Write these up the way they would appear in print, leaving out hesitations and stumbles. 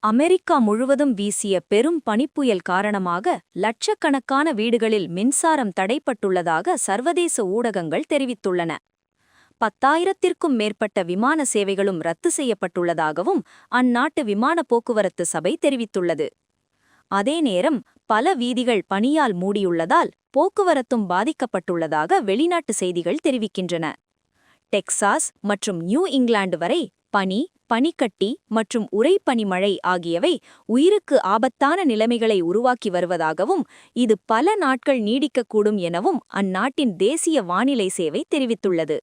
America முழுவதும் வீசிய பெரும் பனிப்புயல் காரணமாக லட்சக்கணக்கான வீடுகளில் மின்சாரம் தடைப்பட்டுள்ளதாக சர்வதேச ஊடகங்கள் தெரிவித்துள்ளன. 10,000த்திற்கும் மேற்பட்ட விமான சேவைகளும் ரத்து செய்யப்பட்டுள்ளதாகவும் அந்நாட்டு விமான போக்குவரத்து சபை தெரிவித்துள்ளது. அதே நேரம் பல வீதிகள் பனியால் மூடியுள்ளதால் போக்குவரத்தும் பாதிக்கப்பட்டுள்ளதாக வெளிநாட்டு செய்திகள் தெரிவிக்கின்றன. டெக்சாஸ் மற்றும் நியூ இங்கிலாந்து வரை பனி, பனிக்கட்டி மற்றும் உறைபனிமழை ஆகியவை உயிருக்கு ஆபத்தான நிலைமைகளை உருவாக்கி வருவதாகவும் இது பல நாட்கள் நீடிக்கக்கூடும் எனவும் அந்நாட்டின் தேசிய வானிலை சேவை தெரிவித்துள்ளது.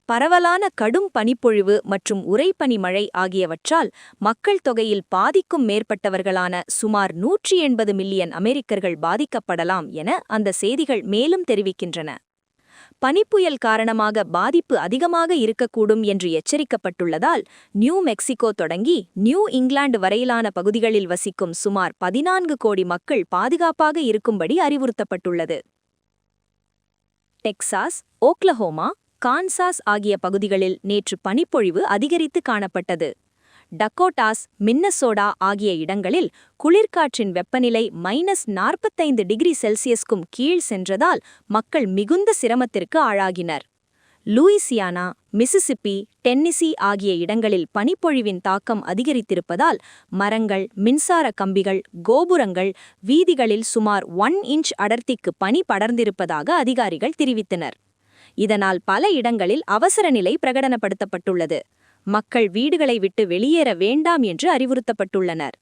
பரவலான கடும் பனிப்பொழிவு மற்றும் உறைபனிமழை ஆகியவற்றால் மக்கள் தொகையில் பாதிக்கும் மேற்பட்டவர்களான சுமார் 180 மில்லியன் அமெரிக்கர்கள் பாதிக்கப்படலாம் என அந்த செய்திகள் மேலும் தெரிவிக்கின்றன. பனிப்புயல் காரணமாக பாதிப்பு அதிகமாக இருக்கக்கூடும் என்று எச்சரிக்கப்பட்டுள்ளதால் நியூ மெக்சிகோ தொடங்கி நியூ இங்கிலாந்து வரையிலான பகுதிகளில் வசிக்கும் சுமார் 14 கோடி மக்கள் பாதுகாப்பாக இருக்கும்படி அறிவுறுத்தப்பட்டுள்ளது. டெக்சாஸ், ஓக்லஹோமா, கான்சாஸ் ஆகிய பகுதிகளில் நேற்று பனிப்பொழிவு அதிகரித்து காணப்பட்டது. டக்கோட்டாஸ், மின்னசோடா ஆகிய இடங்களில் குளிர்காற்றின் வெப்பநிலை -45°C கீழ் சென்றதால் மக்கள் மிகுந்த சிரமத்திற்கு ஆளாகினர். லூயிசியானா, மிசிசிப்பி, டென்னிசி ஆகிய இடங்களில் பனிப்பொழிவின் தாக்கம் அதிகரித்திருப்பதால் மரங்கள், மின்சார கம்பிகள், கோபுரங்கள், வீதிகளில் சுமார் 1 இன்ச் அடர்த்திக்கு பனி படர்ந்திருப்பதாக அதிகாரிகள் தெரிவித்தனர். இதனால் பல இடங்களில் அவசர நிலை பிரகடனப்படுத்தப்பட்டுள்ளது. மக்கள் வீடுகளை விட்டு வெளியேற வேண்டாம் என்று அறிவுறுத்தப்பட்டுள்ளனர்.